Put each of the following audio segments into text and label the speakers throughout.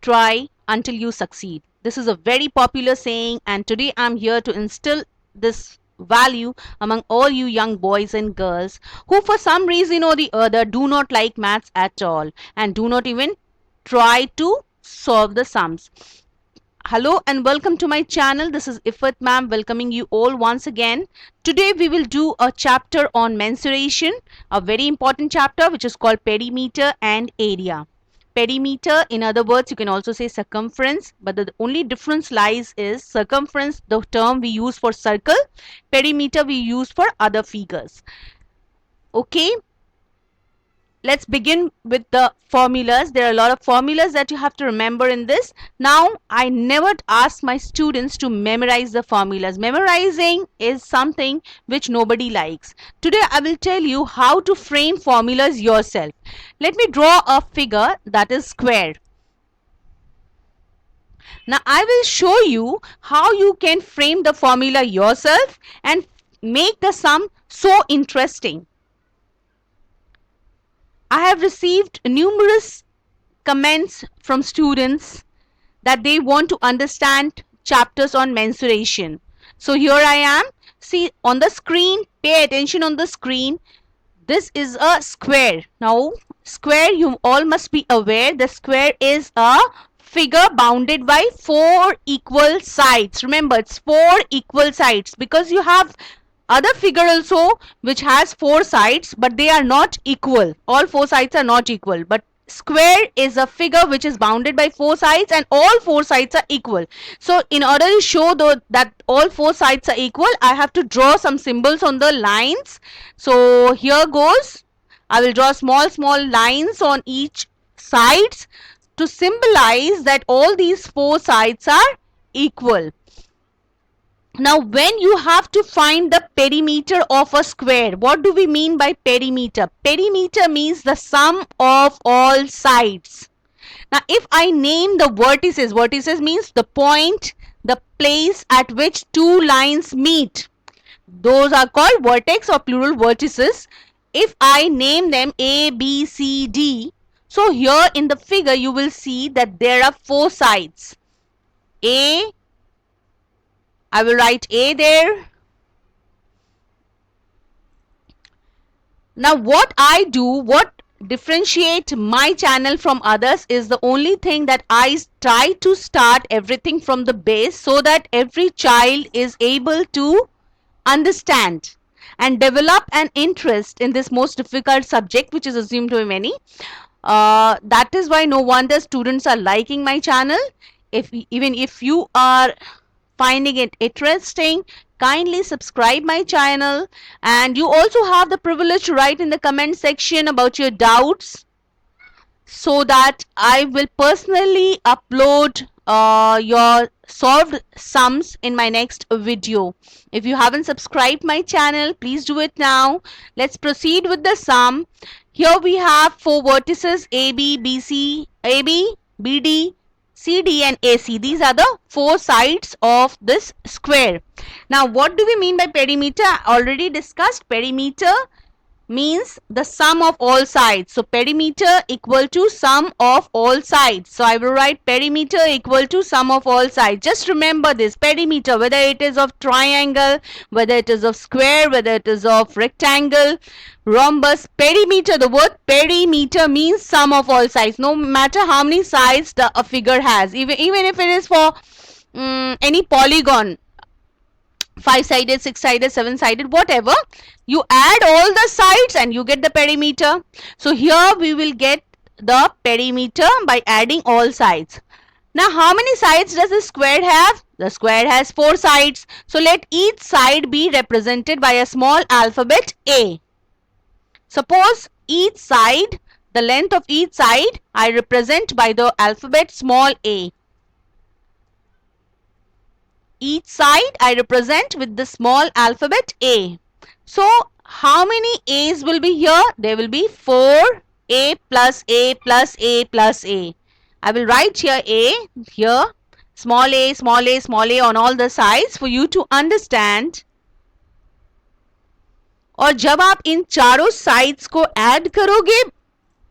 Speaker 1: try until you succeed. This is a very popular saying, and today I'm here to instill this value among all you young boys and girls who, for some reason or the other, do not like maths at all and do not even try to solve the sums. Hello and welcome to my channel. This is Ifat ma'am welcoming you all once again. Today we will do a chapter on mensuration, a very important chapter which is called perimeter and area. Perimeter, in other words, you can also say circumference, but the only difference lies is circumference, the term we use for circle, perimeter we use for other figures. Okay, let's begin with the formulas. There are a lot of formulas that you have to remember in this. Now, I never ask my students to memorize the formulas. Memorizing is something which nobody likes. Today, I will tell you how to frame formulas yourself. Let me draw a figure that is square. Now, I will show you how you can frame the formula yourself and make the sum so interesting. I have received numerous comments from students that they want to understand chapters on mensuration. So here I am. See on the screen, pay attention on the screen. This is a square. Now, square, you all must be aware, the square is a figure bounded by 4 equal sides. Remember, it's 4 equal sides because you have other figure also which has 4 sides, but they are not equal. All 4 sides are not equal, but square is a figure which is bounded by 4 sides and all 4 sides are equal. So in order to show that all 4 sides are equal, I have to draw some symbols on the lines. So here goes. I will draw small lines on each sides to symbolize that all these 4 sides are equal. Now, when you have to find the perimeter of a square, what do we mean by perimeter? Perimeter means the sum of all sides. Now, if I name the vertices, vertices means the point, the place at which two lines meet. Those are called vertex or plural vertices. If I name them A, B, C, D, so here in the figure you will see that there are 4 sides. A, I will write A there. Now what I do, what differentiate my channel from others is the only thing that I try to start everything from the base so that every child is able to understand and develop an interest in this most difficult subject which is assumed to be many. That is why no wonder students are liking my channel. Even if you are finding it interesting, kindly subscribe my channel, and you also have the privilege to write in the comment section about your doubts so that I will personally upload your solved sums in my next video. If you haven't subscribed my channel, please do it now. Let's proceed with the sum. Here we have 4 vertices AB, BC, AB, BD, CD and AC. These are the 4 sides of this square. Now what do we mean by perimeter? I already discussed. Perimeter means the sum of all sides. So perimeter equal to sum of all sides. So I will write perimeter equal to sum of all sides. Just remember this, perimeter, whether it is of triangle, whether it is of square, whether it is of rectangle, rhombus, perimeter, the word perimeter means sum of all sides. No matter how many sides a figure has, even if it is for any polygon, 5-sided, 6-sided, 7-sided, whatever, you add all the sides and you get the perimeter. So here we will get the perimeter by adding all sides. Now how many sides does the square have? The square has 4 sides. So let each side be represented by a small alphabet A. Suppose each side, the length of each side, I represent by the alphabet small a. Each side I represent with the small alphabet A. So how many A's will be here? There will be 4 A plus A plus A plus A. I will write here A, here small a, small a, small a on all the sides for you to understand. और जब आप इन चारों sides को add करोगे,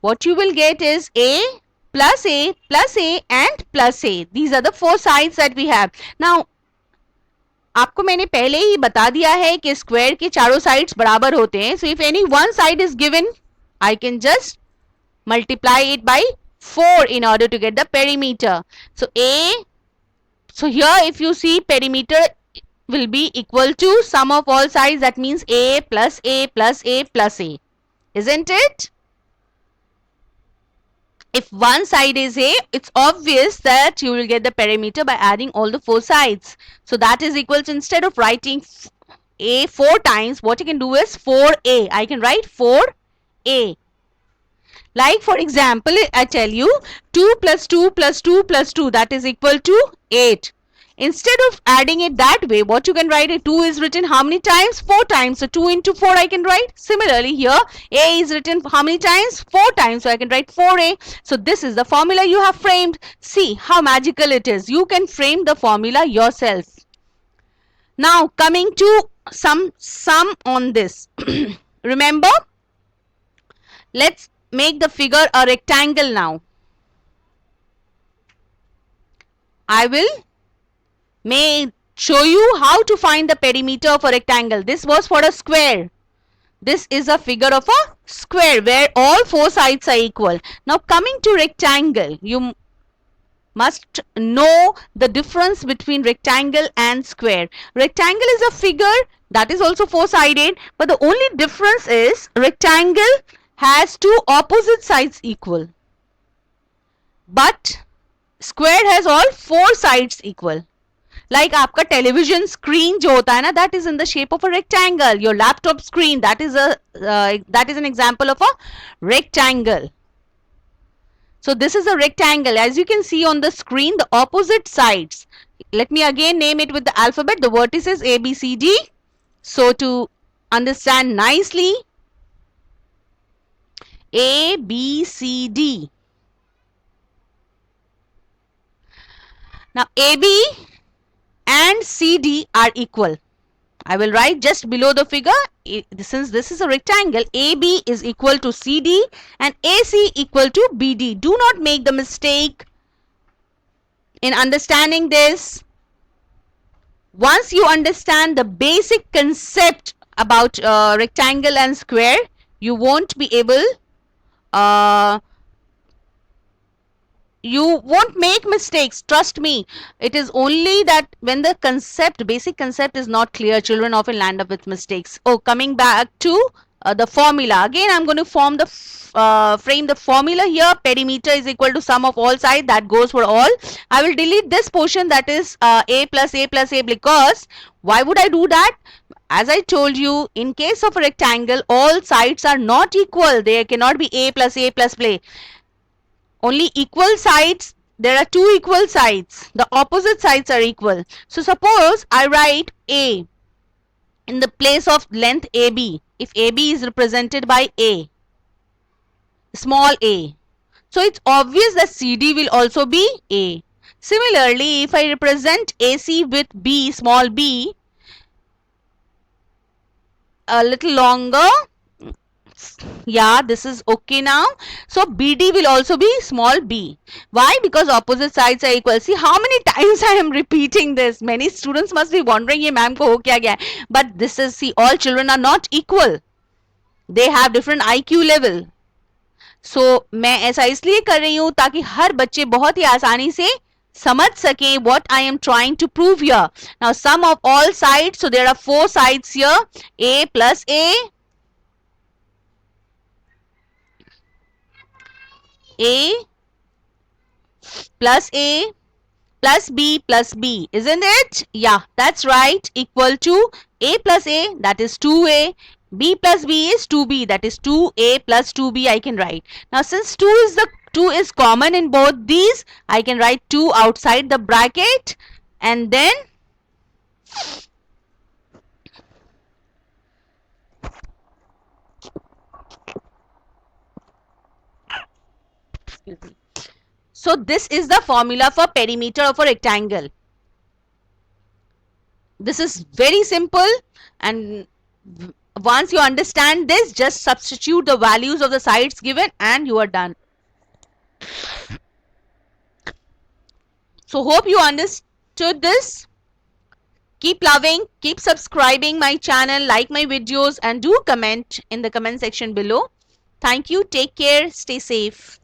Speaker 1: what you will get is A plus A and plus A. These are the four sides that we have. Now आपको मैंने पहले ही बता दिया है कि स्क्वायर के चारों साइड्स बराबर होते हैं. So if any one side is given, I can just multiply it by 4 in order to get the perimeter. So here if you see, perimeter will be equal to sum of all sides, that means A plus A plus A plus A, isn't it? If one side is A, it's obvious that you will get the perimeter by adding all the four sides. So that is equal to, instead of writing A 4 times, what you can do is 4A. I can write 4A. Like for example, I tell you 2 plus 2 plus 2 plus 2, that is equal to 8. Instead of adding it that way, what you can write, it 2 is written how many times? 4 times. So 2 into 4 I can write. Similarly here, A is written how many times? 4 times. So I can write 4A. So this is the formula you have framed. See how magical it is. You can frame the formula yourself. Now coming to some sum on this. Remember, let's make the figure a rectangle now. I will may show you how to find the perimeter of a rectangle. This was for a square. This is a figure of a square where all four sides are equal. Now coming to rectangle, you must know the difference between rectangle and square. Rectangle is a figure that is also four-sided, but the only difference is rectangle has two opposite sides equal, but square has all four sides equal. Like आपका television screen जो होता है ना, that is in the shape of a rectangle. Your laptop screen, that is an example of a rectangle. So this is a rectangle. As you can see on the screen, the opposite sides. Let me again name it with the alphabet. The vertices A, B, C, D. So to understand nicely, A, B, C, D. Now AB and CD are equal. I will write just below the figure, since this is a rectangle, AB is equal to CD and AC equal to BD. Do not make the mistake in understanding this. Once you understand the basic concept about rectangle and square, you won't be able you won't make mistakes, trust me. It is only that when the basic concept is not clear, children often land up with mistakes. Oh, coming back to the formula, again I'm going to frame the formula here. Perimeter is equal to sum of all sides, that goes for all. I will delete this portion, that is A plus A plus A, because why would I do that? As I told you, in case of a rectangle, all sides are not equal. There cannot be A plus A plus A. Only equal sides, there are two equal sides. The opposite sides are equal. So suppose I write A in the place of length AB. If AB is represented by A, small a, so it's obvious that CD will also be A. Similarly, if I represent AC with B, small b, a little longer, yeah, this is okay now. So BD will also be small b. Why? Because opposite sides are equal. See how many times I am repeating this. Many students must be wondering ye ma'am ko ho kya gaya. But this is, see, all children are not equal. They have different IQ level. So मैं ऐसा इसलिए कर रही हूँ ताकि हर बच्चे बहुत ही आसानी से समझ सकें what I am trying to prove here. Now sum of all sides, so there are four sides here. A plus A, A plus A plus B plus B, isn't it? Yeah, that's right, equal to A plus A, that is 2A, B plus B is 2B, that is 2A plus 2B I can write. Now since 2 is common in both these, I can write 2 outside the bracket, and then excuse me. So this is the formula for perimeter of a rectangle. This is very simple, and once you understand this, just substitute the values of the sides given and you are done. So hope you understood this. Keep loving, keep subscribing my channel, like my videos, and do comment in the comment section below. Thank you. Take care. Stay safe.